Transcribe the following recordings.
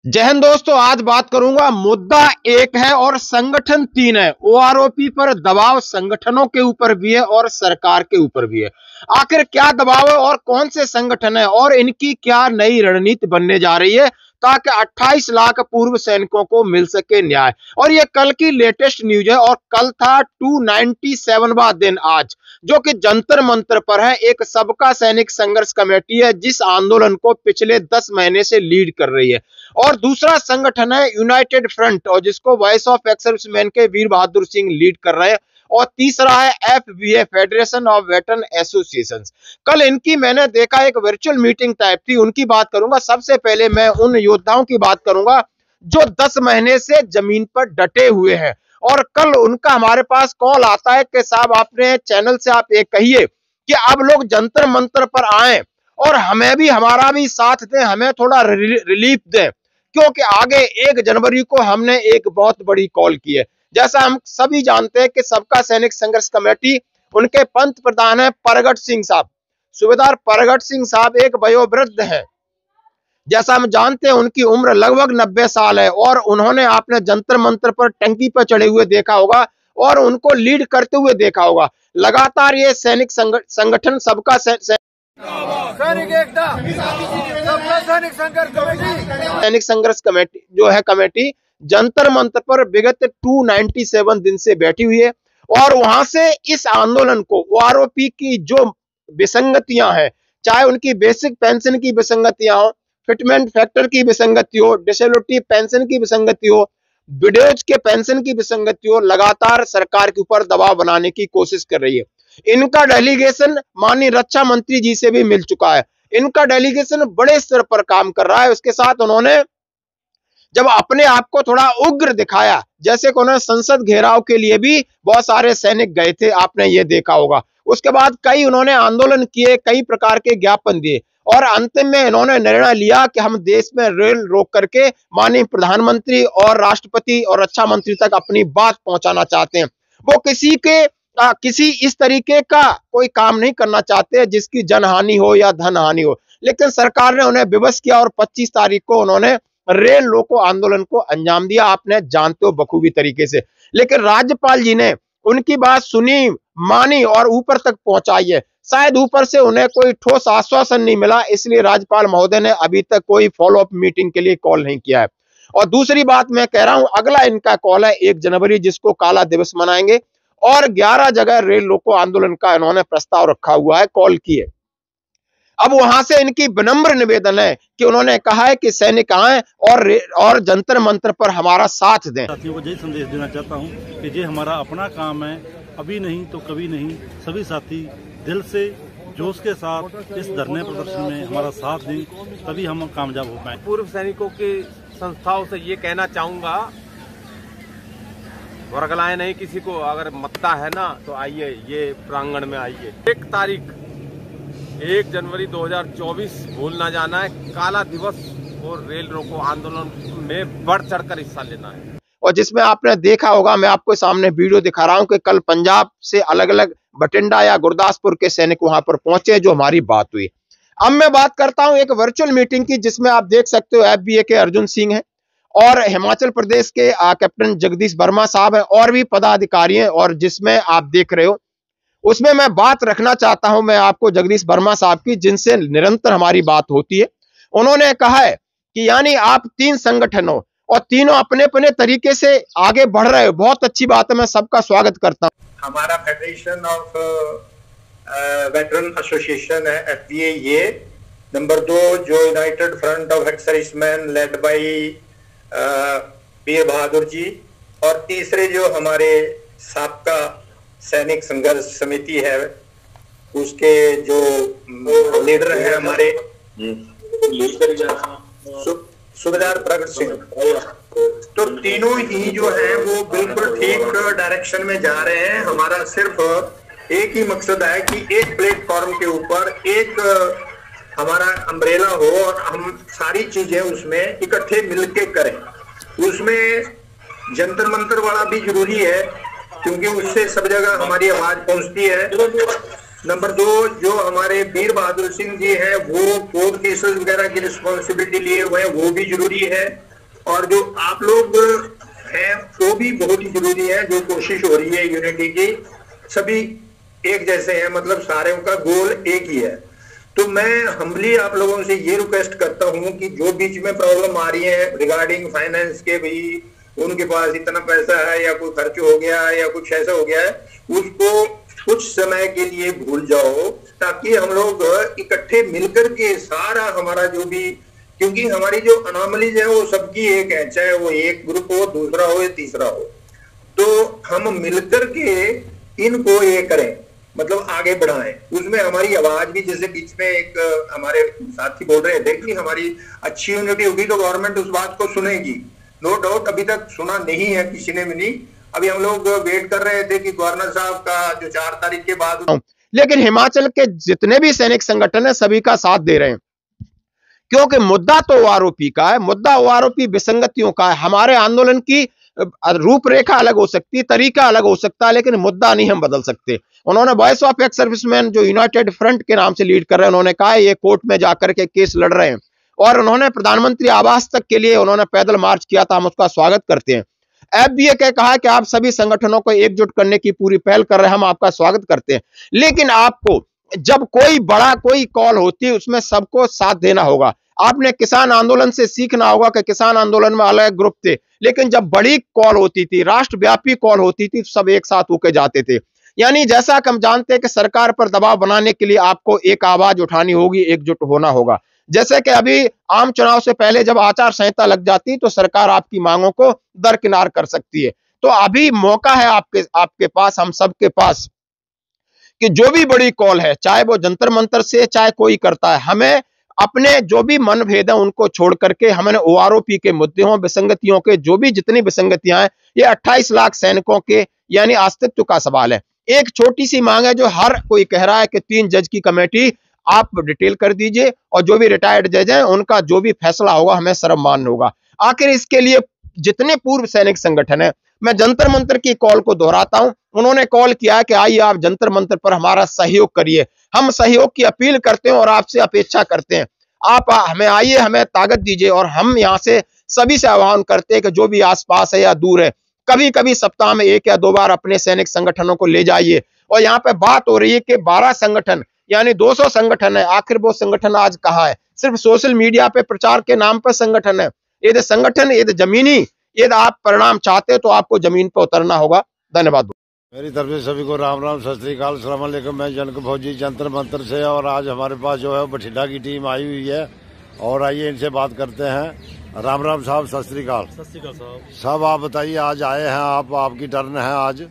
जय हिंद दोस्तों, आज बात करूंगा। मुद्दा एक है और संगठन तीन है। ओआरओपी पर दबाव संगठनों के ऊपर भी है और सरकार के ऊपर भी है। आखिर क्या दबाव है और कौन से संगठन है और इनकी क्या नई रणनीति बनने जा रही है ताकि 28 लाख पूर्व सैनिकों को मिल सके न्याय। और ये कल की लेटेस्ट न्यूज है और कल था 297वां दिन आज, जो कि जंतर मंतर पर है। एक सबका सैनिक संघर्ष कमेटी है जिस आंदोलन को पिछले 10 महीने से लीड कर रही है। और दूसरा संगठन है यूनाइटेड फ्रंट, और जिसको वॉइस ऑफ एक्स-सर्विसमैन के वीर बहादुर सिंह लीड कर रहे हैं। और तीसरा है एफवीए, फेडरेशन ऑफ वेटरन एसोसिएशंस। कल इनकी मैंने देखा एक वर्चुअल मीटिंग टाइप थी, उनकी बात करूंगा। सबसे पहले मैं उन योद्धाओं की बात करूंगा जो 10 महीने से जमीन पर डटे हुए हैं। और कल उनका हमारे पास कॉल आता है कि साहब अपने चैनल से आप एक कहिए कि अब लोग जंतर मंतर पर आए और हमें भी हमारा भी साथ दें, हमें थोड़ा रिलीफ दें, क्योंकि आगे 1 जनवरी को हमने एक बहुत बड़ी कॉल की है। जैसा हम सभी जानते हैं कि सबका सैनिक संघर्ष कमेटी, उनके पंत प्रधान है परगट सिंह साहब। सूबेदार परगट सिंह साहब एक वयोवृद्ध है। जैसा हम जानते हैं उनकी उम्र लगभग 90 साल है और उन्होंने आपने जंतर मंतर पर टंकी पर चढ़े हुए देखा होगा और उनको लीड करते हुए देखा होगा। लगातार ये सैनिक संगठन सबका सैनिक संघर्ष कमेटी जो है, कमेटी जंतर मंतर पर विगत 297 दिन से बैठी हुई है। और वहां से इस आंदोलन को ओआरओपी की जो विसंगतियां हैं, चाहे उनकी बेसिक पेंशन की विसंगतियां हो, फिटमेंट फैक्टर की विसंगति हो, डिसेबिलिटी पेंशन की विसंगति हो, विडोज के पेंशन की विसंगति हो, लगातार सरकार के ऊपर दबाव बनाने की कोशिश कर रही है। इनका डेलीगेशन माननीय रक्षा मंत्री जी से भी मिल चुका है। इनका डेलीगेशन बड़े स्तर पर काम कर रहा है। उसके साथ उन्होंने जब अपने आप को थोड़ा उग्र दिखाया, जैसे कि उन्होंने संसद घेराव के लिए भी बहुत सारे सैनिक गए थे, आपने ये देखा होगा। उसके बाद कई उन्होंने आंदोलन किए, कई प्रकार के ज्ञापन दिए और अंतिम में इन्होंने निर्णय लिया कि हम देश में रेल रोक करके माननीय प्रधानमंत्री और राष्ट्रपति और रक्षा मंत्री तक अपनी बात पहुंचाना चाहते हैं। वो किसी इस तरीके का कोई काम नहीं करना चाहते जिसकी जनहानि हो या धन हानि हो। लेकिन सरकार ने उन्हें विवश किया और 25 तारीख को उन्होंने रेल रोको आंदोलन को अंजाम दिया, आपने जानते हो बखूबी तरीके से। लेकिन राज्यपाल जी ने उनकी बात सुनी, मानी और ऊपर तक पहुंचाई है। शायद ऊपर से उन्हें कोई ठोस आश्वासन नहीं मिला, इसलिए राज्यपाल महोदय ने अभी तक कोई फॉलो अप मीटिंग के लिए कॉल नहीं किया है। और दूसरी बात मैं कह रहा हूं, अगला इनका कॉल है 1 जनवरी, जिसको काला दिवस मनाएंगे और 11 जगह रेल रोको आंदोलन का इन्होंने प्रस्ताव रखा हुआ है, कॉल किए। अब वहां से इनकी विनम्र निवेदन है कि उन्होंने कहा है कि सैनिक आए और जंतर मंतर पर हमारा साथ दें। साथियों को यही संदेश देना चाहता हूं कि ये हमारा अपना काम है, अभी नहीं तो कभी नहीं। सभी साथी दिल से जोश के साथ इस धरने प्रदर्शन में हमारा साथ दें, तभी हम कामयाब हो पाए। पूर्व सैनिकों की संस्थाओं से ये कहना चाहूंगा, वर्गलाएं नहीं किसी को, अगर मत्ता है ना तो आइए, ये प्रांगण में आइए। 1 जनवरी 2024 भूल ना जाना है। काला दिवस और रेल रोको आंदोलन में बढ़ चढ़कर हिस्सा लेना है। और जिसमें आपने देखा होगा, मैं आपको सामने वीडियो दिखा रहा हूं कि कल पंजाब से अलग अलग बठिंडा या गुरदासपुर के सैनिक वहां पर पहुंचे, जो हमारी बात हुई। अब मैं बात करता हूं एक वर्चुअल मीटिंग की, जिसमें आप देख सकते हो एफबीए के अर्जुन सिंह है और हिमाचल प्रदेश के कैप्टन जगदीश वर्मा साहब हैं और भी पदाधिकारी हैं। और जिसमें आप देख रहे हो, उसमें मैं बात रखना चाहता हूं मैं आपको जगदीश वर्मा साहब की, जिनसे निरंतर हमारी बात होती है। उन्होंने कहा है कि यानी आप 3 संगठन हो और तीनों अपने अपने तरीके से आगे बढ़ रहे हो। बहुत अच्छी बात है, मैं सबका स्वागत करता हूं। हमारा फेडरेशन ऑफ वेटरन एसोसिएशन है, एफवीए ये। नंबर 2 जो United Front of ex servicemen led by Veer Bahadur ji. और तीसरे जो हमारे सबका सैनिक संघर्ष समिति है, उसके जो लीडर है हमारे सूबेदार प्रगट सिंह। तो तीनों ही जो है वो बिल्कुल ठीक डायरेक्शन में जा रहे हैं। हमारा सिर्फ एक ही मकसद है कि एक प्लेटफॉर्म के ऊपर एक हमारा अम्ब्रेला हो और हम सारी चीजें उसमें इकट्ठे मिलके करें। उसमें जंतर मंतर वाला भी जरूरी है, क्योंकि उससे सब जगह हमारी आवाज पहुंचती है। नंबर 2 जो हमारे वीर बहादुर सिंह जी हैं, वो कोर्ट केसेस वगैरह की रिस्पॉन्सिबिलिटी लिए हुए हैं, वो भी जरूरी है। और जो आप लोग हैं वो भी बहुत ही जरूरी है। जो कोशिश हो रही है यूनिटी की, सभी एक जैसे हैं, मतलब सारे का गोल एक ही है। तो मैं हम्बली आप लोगों से ये रिक्वेस्ट करता हूं कि जो बीच में प्रॉब्लम आ रही है रिगार्डिंग फाइनेंस के, भाई उनके पास इतना पैसा है या कोई खर्च हो गया है या कुछ ऐसा हो गया है, उसको कुछ समय के लिए भूल जाओ, ताकि हम लोग इकट्ठे मिलकर के सारा हमारा जो भी, क्योंकि हमारी जो अनोमलीज है वो सबकी एक है, चाहे वो एक ग्रुप हो, दूसरा हो या तीसरा हो, तो हम मिलकर के इनको ये करें, मतलब आगे बढ़ाएं। उसमें हमारी आवाज भी, जैसे बीच में एक हमारे साथी बोल रहे थे कि हमारी अच्छी यूनिटी होगी तो गवर्नमेंट उस बात को सुनेगी। नो डाउट अभी तक सुना नहीं है किसी ने भी नहीं। अभी हम लोग वेट कर रहे थे कि गवर्नर साहब का जो 4 तारीख के बाद, लेकिन हिमाचल के जितने भी सैनिक संगठन है सभी का साथ दे रहे हैं, क्योंकि मुद्दा तो ओआरओपी का है, मुद्दा ओआरओपी विसंगतियों का है। हमारे आंदोलन की रूपरेखा अलग हो सकती है, तरीका अलग हो सकता है, लेकिन मुद्दा नहीं हम बदल सकते। उन्होंने वॉइस ऑफ एक्स सर्विसमैन जो यूनाइटेड फ्रंट के नाम से लीड कर रहे हैं, उन्होंने कहा ये कोर्ट में जाकर के केस लड़ रहे हैं, और उन्होंने प्रधानमंत्री आवास तक के लिए उन्होंने पैदल मार्च किया था, हम उसका स्वागत करते हैं। एफबीए ने कहा कि आप सभी संगठनों को एकजुट करने की पूरी पहल कर रहे हैं, हम आपका स्वागत करते हैं, लेकिन आपको जब कोई बड़ा कोई कॉल होती है उसमें सबको साथ देना होगा। आपने किसान आंदोलन से सीखना होगा कि किसान आंदोलन में अलग ग्रुप थे, लेकिन जब बड़ी कॉल होती थी, राष्ट्रव्यापी कॉल होती थी, सब एक साथ होकर जाते थे। यानी जैसा कि हम जानते हैं कि सरकार पर दबाव बनाने के लिए आपको एक आवाज उठानी होगी, एकजुट होना होगा। जैसे कि अभी आम चुनाव से पहले जब आचार संहिता लग जाती तो सरकार आपकी मांगों को दरकिनार कर सकती है। तो अभी मौका है आपके पास, हम सबके पास, कि जो भी बड़ी कॉल है, चाहे वो जंतर मंतर से चाहे कोई करता है, हमें अपने जो भी मनभेद है उनको छोड़ करके हमें ओआरओपी के मुद्दे हों, विसंगतियों के जो भी जितनी विसंगतियां हैं, ये 28 लाख सैनिकों के यानी अस्तित्व का सवाल है। एक छोटी सी मांग है जो हर कोई कह रहा है कि 3 जज की कमेटी आप डिटेल कर दीजिए, और जो भी रिटायर्ड जज हैं उनका जो भी फैसला होगा हमें सर्वमान्य होगा। आखिर इसके लिए जितने पूर्व सैनिक संगठन है, मैं जंतर मंतर की कॉल को दोहराता हूं, उन्होंने कॉल किया कि आइए आप जंतर मंतर पर हमारा सहयोग करिए। हम सहयोग की अपील करते हैं और आपसे अपेक्षा करते हैं, आप हमें आइए, हमें ताकत दीजिए, और हम यहां से सभी से आह्वान करते हैं कि जो भी आसपास है या दूर है, कभी कभी सप्ताह में 1 या 2 बार अपने सैनिक संगठनों को ले जाइए। और यहाँ पे बात हो रही है कि 12 संगठन यानी 200 संगठन है, आखिर वो संगठन आज कहाँ है? सिर्फ सोशल मीडिया पे प्रचार के नाम पर संगठन है। यदि संगठन, यदि जमीनी, यदि आप परिणाम चाहते हैं तो आपको जमीन पर उतरना होगा। धन्यवाद। मेरी तरफ से सभी को राम राम, सत श्री अकाल, अस्सलाम वालेकुम। मैं जनक फौजी जंतर मंतर से, और आज हमारे पास जो है बठिंडा की टीम आई हुई है, और आइए इनसे बात करते हैं। राम राम साहब, सत श्री अकाल। सत श्री अकाल साहब। साहब आप बताइए, आज आए हैं आप, आपकी टर्न है आज,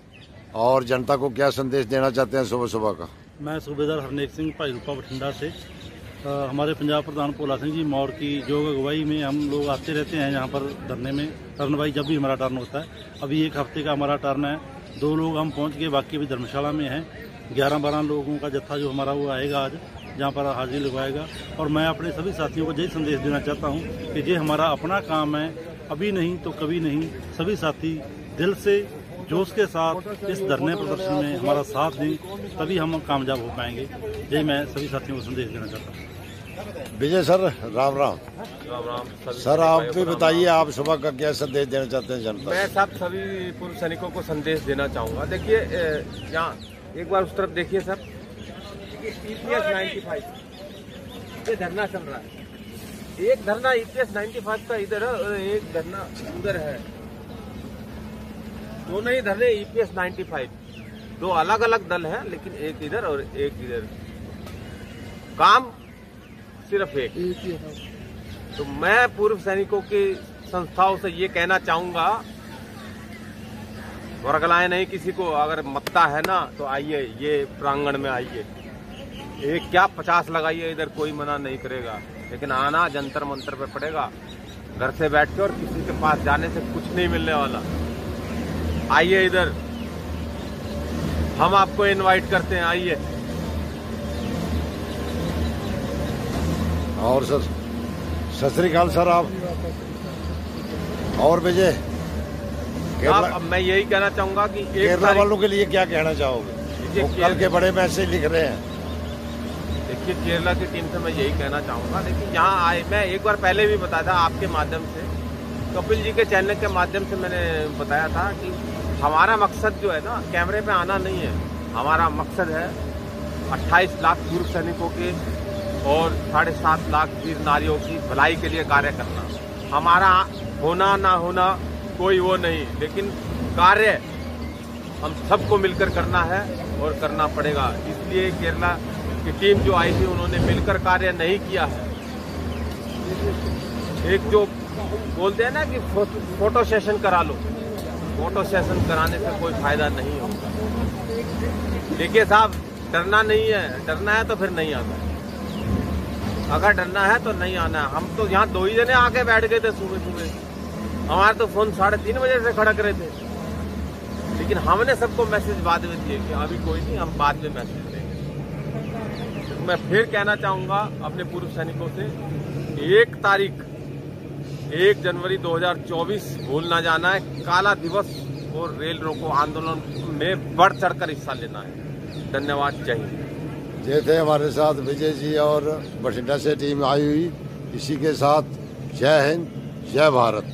और जनता को क्या संदेश देना चाहते हैं सुबह सुबह का? मैं सूबेदार हरनेक सिंह भाई रूपा बठिंडा से। हमारे पंजाब प्रधान भोला सिंह जी मौर्य की जो अगुवाई में हम लोग आते रहते हैं यहाँ पर धरने में, टर्न वाइज जब भी हमारा टर्न होता है। अभी 1 हफ्ते का हमारा टर्न है, 2 लोग हम पहुँच गए, बाकी अभी धर्मशाला में हैं। 11-12 लोगों का जत्था जो हमारा वो आएगा आज, जहाँ पर हाजिरी लगवाएगा। और मैं अपने सभी साथियों को यही संदेश देना चाहता हूँ कि ये हमारा अपना काम है, अभी नहीं तो कभी नहीं। सभी साथी दिल से जोश के साथ इस धरने प्रदर्शन में हमारा साथ दें, तभी हम कामयाब हो पाएंगे। यही मैं सभी साथियों को संदेश देना चाहता हूँ। विजय सर, राम राम। राम राम सर आप भी बताइए, आप सुबह का क्या संदेश देना चाहते हैं जनता? मैं साहब सभी पूर्व सैनिकों को संदेश देना चाहूँगा। देखिए यहाँ एक बार उस तरफ देखिए सर, EPS 95 ये धरना चल रहा है। एक धरना EPS 95 का इधर है और एक धरना उधर है। दोनों ही धरने EPS 95, 2 अलग अलग दल हैं, लेकिन एक इधर और एक इधर, काम सिर्फ एक। तो मैं पूर्व सैनिकों की संस्थाओं से ये कहना चाहूंगा, वर्गलाएं नहीं किसी को, अगर मत्ता है ना तो आइए, ये प्रांगण में आइए। एक क्या 50 लगाइए, इधर कोई मना नहीं करेगा, लेकिन आना जंतर मंतर पे पड़ेगा। घर से बैठ के और किसी के पास जाने से कुछ नहीं मिलने वाला। आइए इधर, हम आपको इनवाइट करते हैं, आइए। और सर, सत श्री अकाल सर आप। और विजय, अब मैं यही कहना चाहूंगा कि केरला वालों के लिए क्या कहना चाहोगे? वो कल के बड़े मैसेज लिख रहे हैं। देखिए केरला की टीम से मैं यही कहना चाहूंगा, देखिए यहाँ आए, मैं एक बार पहले भी बताया था आपके माध्यम से कपिल जी के चैनल के माध्यम से मैंने बताया था कि हमारा मकसद जो है ना कैमरे पे आना नहीं है। हमारा मकसद है 28 लाख पूर्व सैनिकों के और 7.5 लाख वीर नारियों की भलाई के लिए कार्य करना। हमारा होना ना होना कोई वो नहीं, लेकिन कार्य हम सबको मिलकर करना है और करना पड़ेगा। इसलिए केरला की टीम जो आई थी उन्होंने मिलकर कार्य नहीं किया है। एक जो बोलते हैं ना कि फोटो सेशन करा लो, फोटो सेशन कराने से कोई फायदा नहीं होगा। देखिए साहब, डरना नहीं है, डरना है तो फिर नहीं आना है। अगर डरना है तो नहीं आना है। हम तो यहाँ 2 ही जने आके बैठ गए थे सुबह सुबह। हमारे तो फोन 3:30 बजे से खड़क रहे थे, लेकिन हमने सबको मैसेज बाद में दिए कि अभी कोई नहीं, हम बाद में मैसेज देंगे। तो मैं फिर कहना चाहूंगा अपने पूर्व सैनिकों से, 1 जनवरी 2024 भूल ना जाना है। काला दिवस और रेल रोको आंदोलन में बढ़ चढ़कर हिस्सा लेना है। धन्यवाद, जय हिंद। ये थे हमारे साथ विजय जी और बठिंडा से टीम आई हुई। इसी के साथ जय हिंद, जय भारत।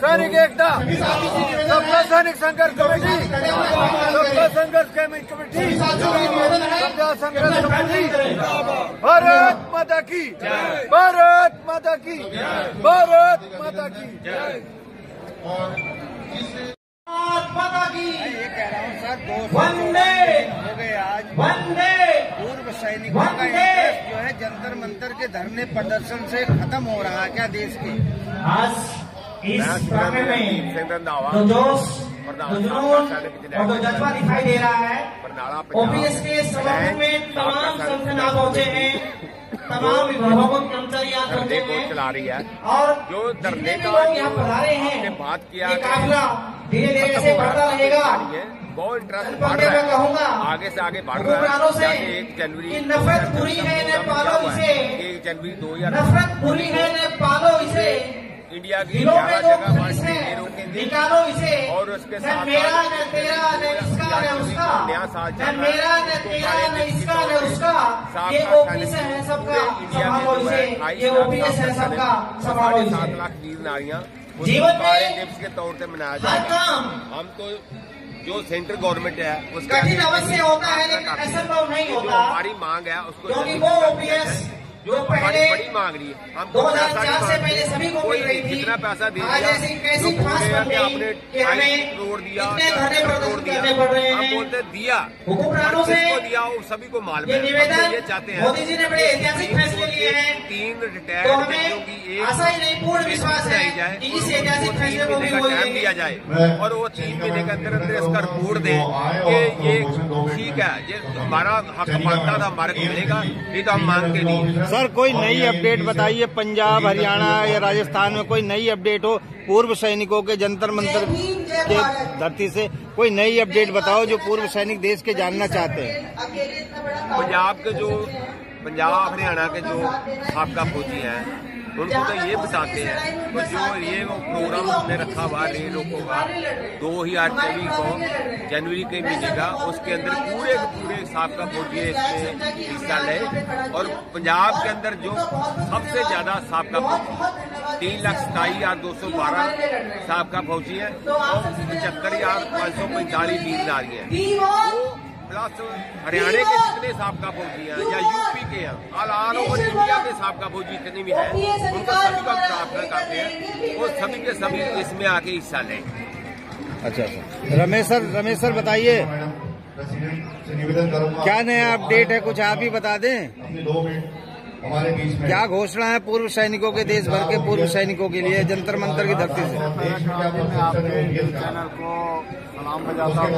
सैनिक एकता, सबका सैनिक संघर्ष कमेटी, सबका संघर्ष कमेटी, सबका संघर्ष कमेटी। भारत माता की, भारत माता की, भारत माता की जय। माता की ये कह रहा हूँ सर, 200 हो गए आज। वंदे पूर्व सैनिकों का इंटरेस्ट जो है जंतर मंतर के धरने प्रदर्शन से खत्म हो रहा है क्या देश के? आज इस प्रांगण में तो जोश, तो जुनून और तो जज्बा दिखाई दे रहा है। ओपीएस के समर्थन में तमाम संगठन आ पहुंचे हैं, तमाम विभागों को कर्मचारी यहाँ पहुंचे हैं और जो धरने का लोग यहाँ पधारे हैं। बात किया, काफिला धीरे धीरे कैसे बढ़ता रहेगा, बहुत इंटरेस्ट बढ़ रहा है, कहूँगा आगे से आगे बढ़ रहा है। 1 जनवरी नफरत बुरी है, इन्हें पालो इसे। 1 जनवरी 2000 नफरत बुरी है, इन्हें पालो इसे। इंडिया की 11 जगह निकालो इसे और उसके साथ मेरा न तेरा न इसका न उसका, न मेरा न तेरा न इसका न उसका। ये ओपीएस है सबका, संभालो इसे। ये ओपीएस है सबका, संभालो इसे। 7 लाख वीर नारियां जीवन में दिवस के तौर पर मनाया जाएगा। हम तो जो सेंट्रल गवर्नमेंट है उसका कठिन अवश्य होता है, लेकिन असंभव नहीं होता। हमारी मांग है उसको, क्योंकि वो ओपीएस जो पहले बड़ी मांग रही है, हम 2004 से पहले सभी को मिल रही थी। जितना पैसा दे दिया, कैसी खास बन गई कि हमें करोड़ दिया, इतने धरने प्रदर्शन करने पड़ रहे हैं। हम बोलते दिया, हुक्मरानों से दिया, वो सभी को मालूम है। निवेदन ये चाहते हैं, मोदी जी ने बड़े ऐतिहासिक फैसले लिए हैं। 3 रिटायर्ड, तो हमें आशा ही नहीं पूर्ण विश्वास है कि इस ऐतिहासिक फैसले को भी वो दिया जाए और वो 3 महीने के अंदर अंदर इसका रिपोर्ट दे कि ये ठीक है, ये हमारा हक बनता था, हमारे को मिलेगा, नहीं तो हम मांगते नहीं। सर कोई नई अपडेट बताइए, पंजाब हरियाणा या राजस्थान में कोई नई अपडेट हो पूर्व सैनिकों के जंतर मंतर के धरती से, कोई नई अपडेट बताओ जो पूर्व सैनिक देश के जानना चाहते हैं। पंजाब हरियाणा के जो साबका फौजी हैं उनको तो ये बताते हैं, तो जो ये प्रोग्राम हमने रखा हुआ रेल रोको का 2024 को जनवरी के महीने का, उसके अंदर पूरे साबका फौजी इसमें हिस्सा ले। और पंजाब के अंदर जो सबसे ज्यादा साबका फौजी 3,27,212 साबका फौजी है और 75,545 वीर नारी है। प्लस हरियाणा के जितने साबका फौजी हैं या यूपी के हैं, ऑल ओवर इंडिया के साबका फौजी जितने भी हैं, उनको सभी का प्रार्थना करते हैं वो सभी के सभी इसमें आके हिस्सा लें। अच्छा, रमेश सर बताइए क्या नया अपडेट है, कुछ आप ही बता दें। क्या घोषणा है पूर्व सैनिकों के, देश भर के पूर्व सैनिकों के लिए जंतर मंतर की धरती से? चैनल को सलाम बजाता हूँ।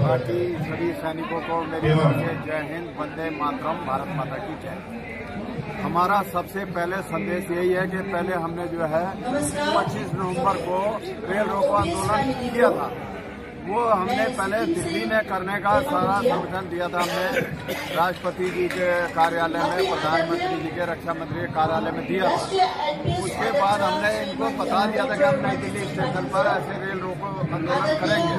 बाकी सभी सैनिकों को मेरी तरफ से जय हिंद, वंदे मातरम, भारत माता की जय। हमारा सबसे पहले संदेश यही है कि पहले हमने जो है 25 नवंबर को रेल रोको आंदोलन किया था, वो हमने पहले दिल्ली में करने का सारा संगठन दिया था। हमने राष्ट्रपति जी के कार्यालय में, प्रधानमंत्री जी के, रक्षा मंत्री के कार्यालय में दिया था। उसके बाद हमने इनको बता दिया था कि हम नई दिल्ली स्टेशन पर ऐसे रेल रोको आंदोलन करेंगे।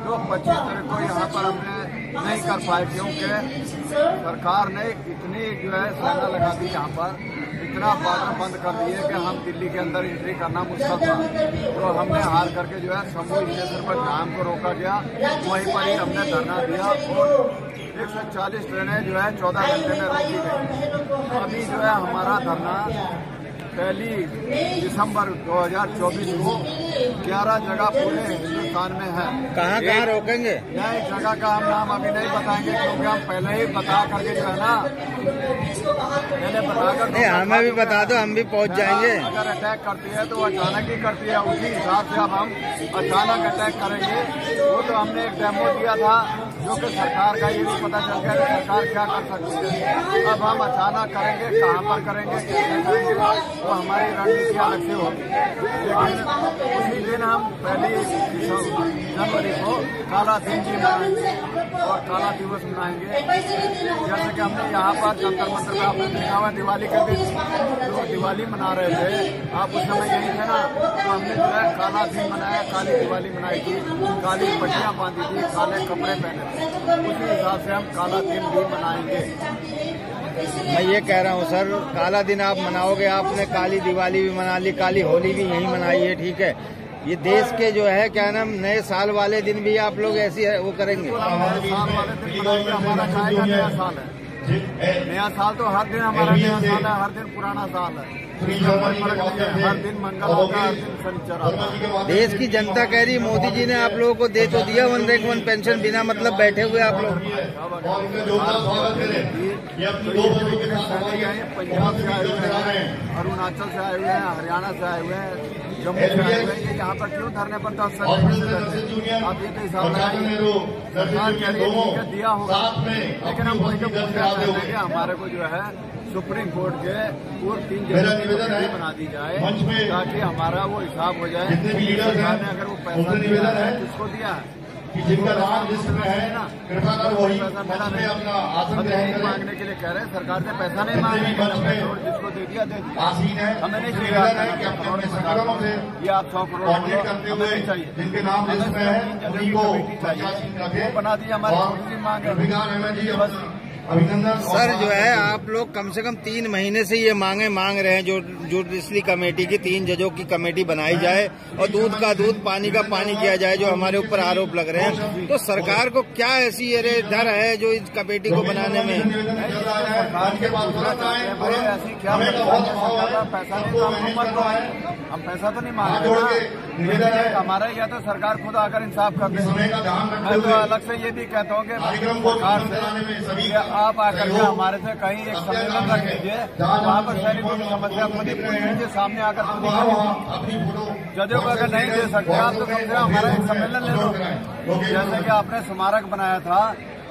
तो 25 तारीख को यहाँ पर हमने नहीं कर पाए, क्योंकि सरकार ने इतनी जो है सेना लगा दी यहाँ पर, इतना बॉर्डर बंद कर दिए कि हम दिल्ली के अंदर एंट्री करना मुश्किल था। तो हमने हार करके जो है समूह स्टेशन पर शाम को रोका गया, वहीं पर ही हमने धरना दिया और 140 ट्रेनें जो है 14 घंटे में रोकी गई। अभी जो है हमारा धरना 1 दिसंबर 2024 को 11 जगह पूरे हिंदुस्तान में है। कहाँ रोकेंगे? नई जगह का हम नाम अभी नहीं बताएंगे, क्योंकि हम पहले ही बता करके जो है ना, मैंने बता कर हमें भी बता दो, हम भी पहुंच जाएंगे। अगर अटैक करती है तो अचानक ही करती है, उसी हिसाब से अब हम अचानक अटैक करेंगे। वो तो हमने एक डेमो दिया था, जो कि सरकार का ये भी पता चल गया कि सरकार क्या कर सकती है। अब हम अचानक करेंगे, कहाँ पर करेंगे, कैसे करेंगे, वो हमारी रणनीति अलग से होगी। लेकिन उसी दिन हम 1 जनवरी को काला दिन भी मनाएंगे और काला दिवस मनाएंगे। जैसे कि हमने यहाँ पर जंतर मंतर में आपने देखा हुआ दिवाली के दिन जो दिवाली मना रहे थे, आप उस समय यही थे ना, तो हमने जो है काला दिन मनाया, काली दिवाली मनाई थी, काली पट्टियाँ बांधी थी, काले कपड़े पहने थे। उसी हिसाब से हम काला दिन भी मनाएंगे। मैं ये कह रहा हूँ सर, काला दिन आप मनाओगे, आपने काली दिवाली भी मना ली, काली होली भी यही मनाई है, ठीक है। ये देश के जो है क्या नाम नए साल वाले दिन भी आप लोग ऐसी वो करेंगे? नए साल वाले दिन हमारा जाएगा नया साल है। नया साल तो हर दिन हमारा नया साल है, हर दिन पुराना साल है, हर दिन मंगल होगा, हर दिन शनिचर आता है। देश की जनता कह रही मोदी जी ने आप लोगों को दे तो दिया 1 पेंशन, बिना मतलब बैठे हुए आप लोग। पंजाब से आए हुए हैं, अरुणाचल से आए हुए हैं, हरियाणा से आए हुए हैं, जम्मू से आए हुए हैं, यहाँ पर क्यों धरने पर 10 साल आप ये तो हिसाब लगाइए। सरकार कह रही है दिया होगा, लेकिन हम वही तो पूछ रहे हैं कि हमारे को जो है सुप्रीम कोर्ट के पूर्व 3 जगह की कमेटी बना दी जाए, ताकि हमारा वो हिसाब हो जाए। सरकार ने अगर वो पैसा दिया है, किसको दिया है, जिनका नाम लिस्ट में है, कृपा कर वही नहीं मांगने के लिए कह रहे हैं। सरकार से पैसा नहीं मांगने करोड़ जिसको दे दिया दे दिया, हमें नहीं चाहिए। ये आप 100 करोड़ हमें चाहिए, जिनके नाम लिस्ट में है उनको वो बना दिया। हमारी मांग अभिनंदन। सर जो है आप लोग कम से कम 3 महीने से ये मांग रहे हैं, जो जुडिशरी कमेटी की 3 जजों की कमेटी बनाई जाए और दूध का दूध पानी का पानी किया जाए, जो हमारे ऊपर आरोप लग रहे हैं। तो सरकार को क्या ऐसी डर है जो इस कमेटी को बनाने में? सरकार के ऐसी क्या पैसा नहीं तो हम पैसा तो नहीं मांगे, हमारा ही कहता सरकार खुद आकर इंसाफ कर दे। मैं तो अलग से ये भी कहता हूँ कि सरकार से आप आकर के हमारे से कहीं एक सम्मेलन रख लीजिए, वहाँ पर सैनिकों की समस्या खुद ही पूछ लीजिए, सामने आकर जजों को अगर नहीं दे सकते आप तो कम से कम हमारा एक सम्मेलन ले लो। जैसे कि आपने स्मारक बनाया था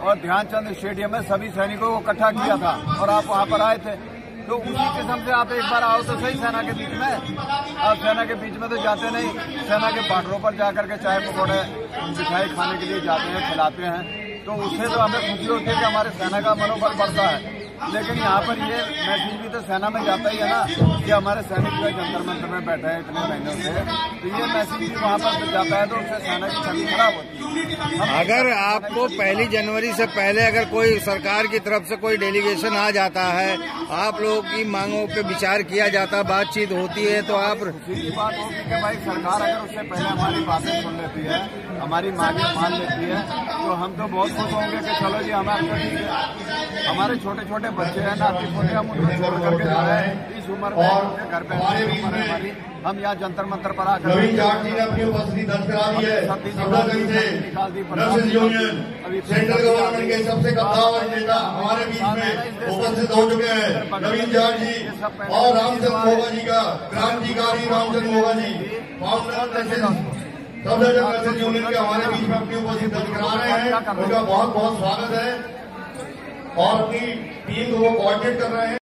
और ध्यानचंद स्टेडियम में सभी सैनिकों को इकट्ठा किया था और आप वहाँ पर आए थे, तो उसी किस्म से आप एक बार आओ तो सही सेना के बीच में। आप सेना के बीच में तो जाते नहीं, सेना के बॉर्डरों पर जाकर के चाय पकौड़े मिठाई खाने के लिए जाते हैं, खिलाते हैं, तो उससे तो हमें खुशी होती है कि हमारे सेना का मनोबल बढ़ता है। लेकिन यहाँ पर ये मैसेज भी तो सेना में जाता ही है ना कि हमारे सैनिक जो जंतर मंतर में बैठे हैं इतने महीनों से, तो ये मैसेज भी वहाँ पर जाता है, तो उससे सेना की छवि खराब होती है। अगर आपको 1 जनवरी से पहले अगर कोई सरकार की तरफ से कोई डेलीगेशन आ जाता है, आप लोगों की मांगों पे विचार किया जाता, बातचीत होती है, तो आप खुशी की बात होगी कि भाई सरकार अगर उससे पहले हमारी बातें सुन लेती है, हमारी मांगें मान लेती है, तो हम तो बहुत खुश होंगे कि चलो जी हमारे ठीक है। हमारे छोटे छोटे बच्चे हैं, नाती पोते, हम उनको छोड़ करके जो है इस उम्र में उनके घर पे हमारी हम यहाँ जंतर मंतर पर आकर नवीन जाट जी ने अपनी उपस्थिति दर्ज करा दी है। निकाल दी नर्सेज यूनियन सेंट्रल गवर्नमेंट के सबसे कद्दावर नेता हमारे बीच में उपस्थित हो चुके हैं। नवीन जाट जी और रामचंद्र मोगा जी का क्रांतिकारी रामचंद्र मोगा जी सब नर्सेज यूनियन के हमारे बीच में अपनी उपस्थिति दर्ज करा रहे हैं। उनका बहुत बहुत स्वागत है और अपनी टीम को वो कोऑर्डिनेट कर रहे हैं।